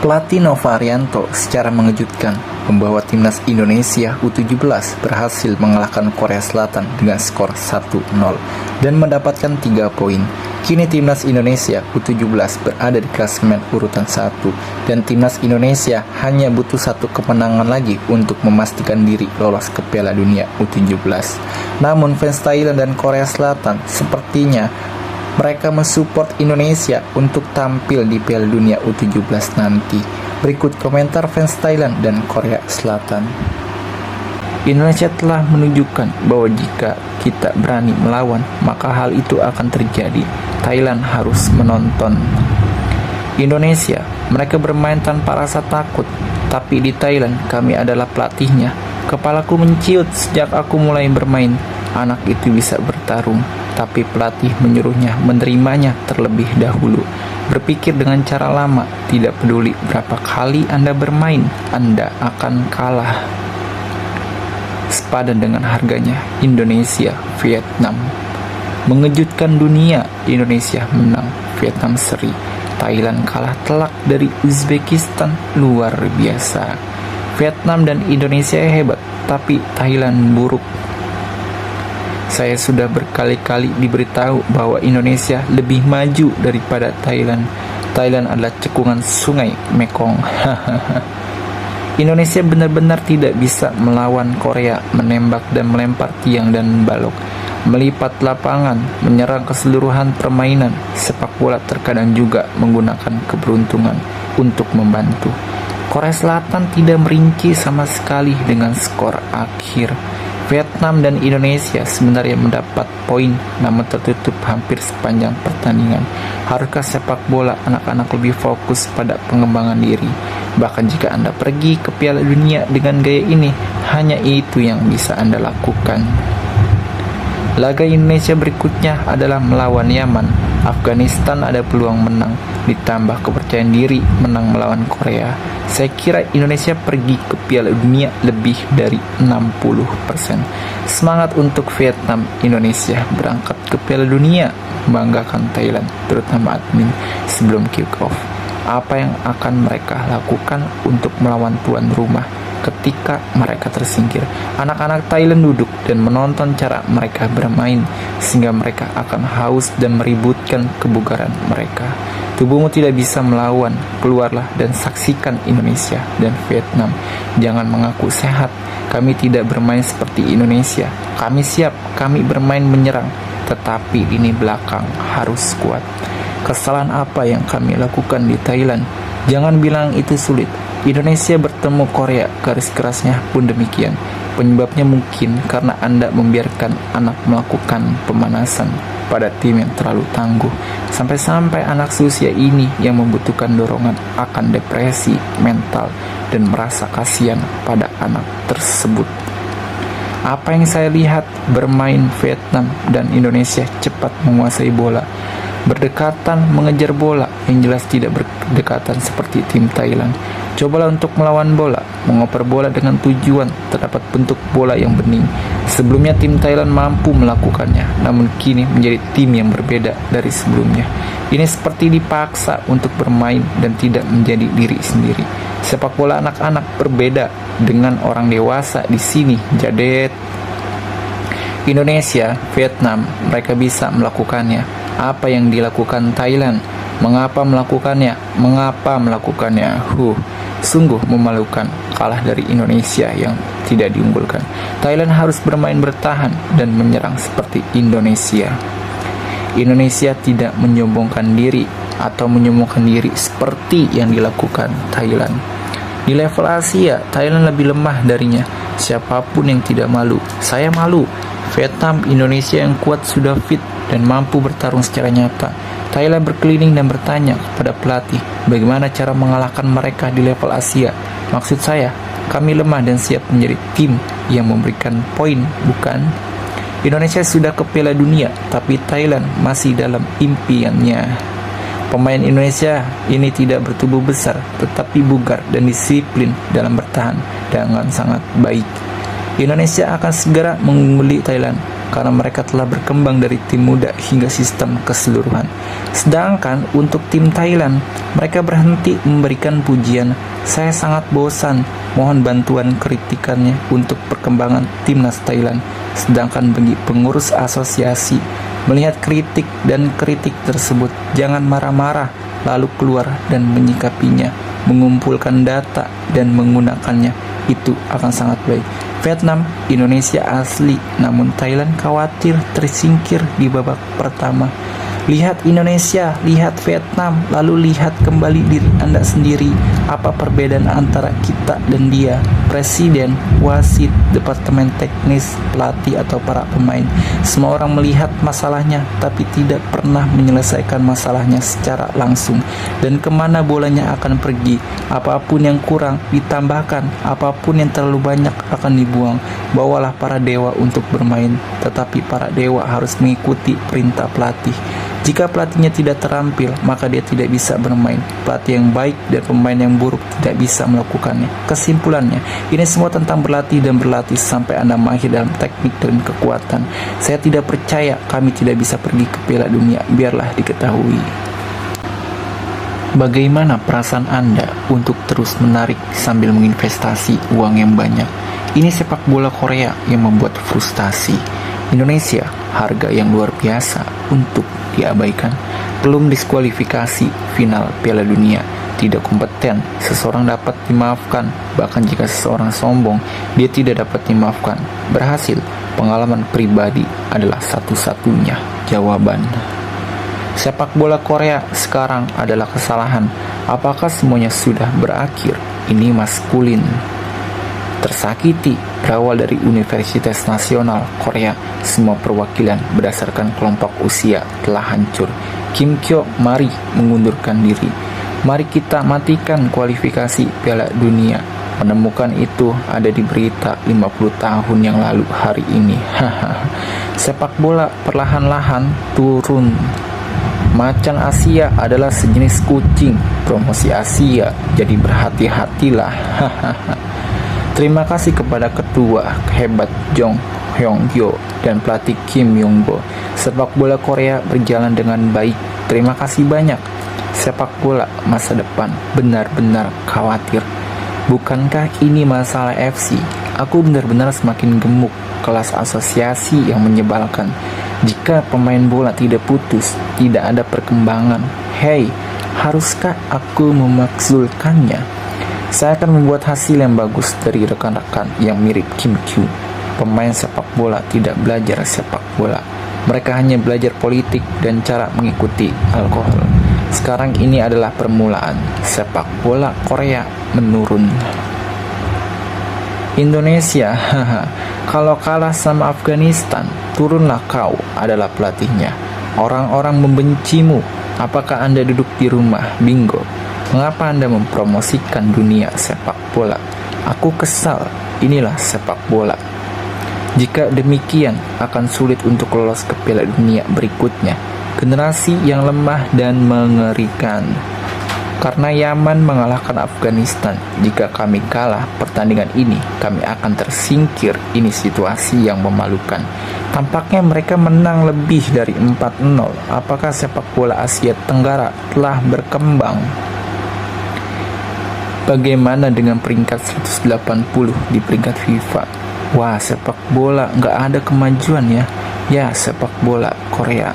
Pelatih Nova Arianto secara mengejutkan membawa timnas Indonesia U17 berhasil mengalahkan Korea Selatan dengan skor 1-0 dan mendapatkan 3 poin. Kini timnas Indonesia U17 berada di klasemen urutan 1 dan timnas Indonesia hanya butuh 1 kemenangan lagi untuk memastikan diri lolos ke Piala Dunia U17. Namun fans Thailand dan Korea Selatan sepertinya mereka mensupport Indonesia untuk tampil di Piala Dunia U17 nanti. Berikut komentar fans Thailand dan Korea Selatan. Indonesia telah menunjukkan bahwa jika kita berani melawan, maka hal itu akan terjadi. Thailand harus menonton. Indonesia, mereka bermain tanpa rasa takut. Tapi di Thailand, kami adalah pelatihnya. Kepalaku menciut sejak aku mulai bermain. Anak itu bisa bertarung, tapi pelatih menyuruhnya menerimanya terlebih dahulu. Berpikir dengan cara lama, tidak peduli berapa kali Anda bermain, Anda akan kalah. Sepadan dengan harganya, Indonesia, Vietnam. Mengejutkan dunia, Indonesia menang, Vietnam seri. Thailand kalah telak dari Uzbekistan, luar biasa. Vietnam dan Indonesia hebat, tapi Thailand buruk. Saya sudah berkali-kali diberitahu bahwa Indonesia lebih maju daripada Thailand. Thailand adalah cekungan sungai Mekong. Indonesia benar-benar tidak bisa melawan Korea, menembak dan melempar tiang dan balok, melipat lapangan, menyerang keseluruhan permainan. Sepak bola terkadang juga menggunakan keberuntungan untuk membantu. Korea Selatan tidak merinci sama sekali dengan skor akhir. Vietnam dan Indonesia sebenarnya mendapat poin namun tertutup hampir sepanjang pertandingan. Haruskah sepak bola anak-anak lebih fokus pada pengembangan diri? Bahkan jika Anda pergi ke Piala Dunia dengan gaya ini, hanya itu yang bisa Anda lakukan. Laga Indonesia berikutnya adalah melawan Yaman. Afghanistan ada peluang menang, ditambah kepercayaan diri menang melawan Korea. Saya kira Indonesia pergi ke Piala Dunia lebih dari 60%. Semangat untuk Vietnam. Indonesia berangkat ke Piala Dunia, membanggakan Thailand, terutama admin sebelum kick-off. Apa yang akan mereka lakukan untuk melawan tuan rumah ketika mereka tersingkir? Anak-anak Thailand duduk dan menonton cara mereka bermain, sehingga mereka akan haus dan meributkan kebugaran mereka. Tubuhmu tidak bisa melawan, keluarlah dan saksikan Indonesia dan Vietnam. Jangan mengaku sehat, kami tidak bermain seperti Indonesia. Kami siap, kami bermain menyerang, tetapi lini belakang harus kuat. Kesalahan apa yang kami lakukan di Thailand? Jangan bilang itu sulit. Indonesia bertemu Korea, garis kerasnya pun demikian. Penyebabnya mungkin karena Anda membiarkan anak melakukan pemanasan pada tim yang terlalu tangguh. Sampai-sampai anak seusia ini yang membutuhkan dorongan akan depresi mental dan merasa kasihan pada anak tersebut. Apa yang saya lihat, bermain Vietnam dan Indonesia cepat menguasai bola, berdekatan mengejar bola, yang jelas tidak berdekatan seperti tim Thailand. Cobalah untuk melawan bola, mengoper bola dengan tujuan terdapat bentuk bola yang bening. Sebelumnya tim Thailand mampu melakukannya, namun kini menjadi tim yang berbeda dari sebelumnya. Ini seperti dipaksa untuk bermain dan tidak menjadi diri sendiri. Sepak bola anak-anak berbeda dengan orang dewasa di sini, Jadet. Indonesia, Vietnam, mereka bisa melakukannya. Apa yang dilakukan Thailand? Mengapa melakukannya? Sungguh memalukan, kalah dari Indonesia yang tidak diunggulkan. Thailand harus bermain bertahan dan menyerang seperti Indonesia. Indonesia tidak menyombongkan diri atau menyombongkan diri seperti yang dilakukan Thailand. Di level Asia, Thailand lebih lemah darinya. Siapapun yang tidak malu, saya malu. Vietnam, Indonesia yang kuat sudah fit dan mampu bertarung secara nyata. Thailand berkeliling dan bertanya kepada pelatih bagaimana cara mengalahkan mereka di level Asia. Maksud saya, kami lemah dan siap menjadi tim yang memberikan poin, bukan? Indonesia sudah ke Piala Dunia, tapi Thailand masih dalam impiannya. Pemain Indonesia ini tidak bertubuh besar, tetapi bugar dan disiplin dalam bertahan dengan sangat baik. Indonesia akan segera mengungguli Thailand. karena mereka telah berkembang dari tim muda hingga sistem keseluruhan. Sedangkan untuk tim Thailand, mereka berhenti memberikan pujian. Saya sangat bosan, mohon bantuan kritikannya untuk perkembangan timnas Thailand. Sedangkan bagi pengurus asosiasi, melihat kritik dan kritik tersebut, jangan marah-marah, lalu keluar dan menyikapinya, mengumpulkan data dan menggunakannya. Itu akan sangat baik. Vietnam, Indonesia asli, namun Thailand khawatir tersingkir di babak pertama. Lihat Indonesia, lihat Vietnam, lalu lihat kembali diri Anda sendiri. Apa perbedaan antara kita dan dia? Presiden, wasit, departemen teknis, pelatih atau para pemain. Semua orang melihat masalahnya, tapi tidak pernah menyelesaikan masalahnya secara langsung. Dan kemana bolanya akan pergi? Apapun yang kurang ditambahkan, apapun yang terlalu banyak akan dibuang. Bawalah para dewa untuk bermain, tetapi para dewa harus mengikuti perintah pelatih. Jika pelatihnya tidak terampil, maka dia tidak bisa bermain. Pelatih yang baik dan pemain yang buruk tidak bisa melakukannya. Kesimpulannya, ini semua tentang berlatih dan berlatih sampai Anda mahir dalam teknik dan kekuatan. Saya tidak percaya kami tidak bisa pergi ke Piala Dunia, biarlah diketahui. Bagaimana perasaan Anda untuk terus menarik sambil menginvestasi uang yang banyak? Ini sepak bola Korea yang membuat frustasi. Indonesia, harga yang luar biasa untuk diabaikan. Belum diskualifikasi final Piala Dunia. Tidak kompeten, seseorang dapat dimaafkan. Bahkan jika seseorang sombong, dia tidak dapat dimaafkan. Berhasil, pengalaman pribadi adalah satu-satunya jawaban. Sepak bola Korea sekarang adalah kesalahan. Apakah semuanya sudah berakhir? Ini maskulin. Tersakiti berawal dari Universitas Nasional Korea. Semua perwakilan berdasarkan kelompok usia telah hancur. Kim Kyo mari mengundurkan diri. Mari kita matikan kualifikasi Piala Dunia. Menemukan itu ada di berita 50 tahun yang lalu hari ini. Sepak bola perlahan-lahan turun. Macan Asia adalah sejenis kucing. Promosi Asia, jadi berhati-hatilah. Terima kasih kepada ketua hebat Jong Hyung-yo dan pelatih Kim Yong-bo. Sepak bola Korea berjalan dengan baik. Terima kasih banyak. Sepak bola masa depan benar-benar khawatir. Bukankah ini masalah FC? Aku benar-benar semakin gemuk. Kelas asosiasi yang menyebalkan. Jika pemain bola tidak putus, tidak ada perkembangan. Hei, haruskah aku memakzulkannya? Saya akan membuat hasil yang bagus dari rekan-rekan yang mirip Kim Kyu. Pemain sepak bola tidak belajar sepak bola. Mereka hanya belajar politik dan cara mengikuti alkohol. Sekarang ini adalah permulaan. Sepak bola Korea menurun. Indonesia, kalau kalah sama Afghanistan, turunlah kau adalah pelatihnya. Orang-orang membencimu. Apakah Anda duduk di rumah? Bingo. Mengapa Anda mempromosikan dunia sepak bola? Aku kesal, inilah sepak bola. Jika demikian, akan sulit untuk lolos ke Piala Dunia berikutnya. Generasi yang lemah dan mengerikan. Karena Yaman mengalahkan Afghanistan, jika kami kalah pertandingan ini, kami akan tersingkir. Ini situasi yang memalukan. Tampaknya mereka menang lebih dari 4-0. Apakah sepak bola Asia Tenggara telah berkembang? Bagaimana dengan peringkat 180 di peringkat FIFA? Wah, sepak bola nggak ada kemajuan ya. Ya, sepak bola Korea.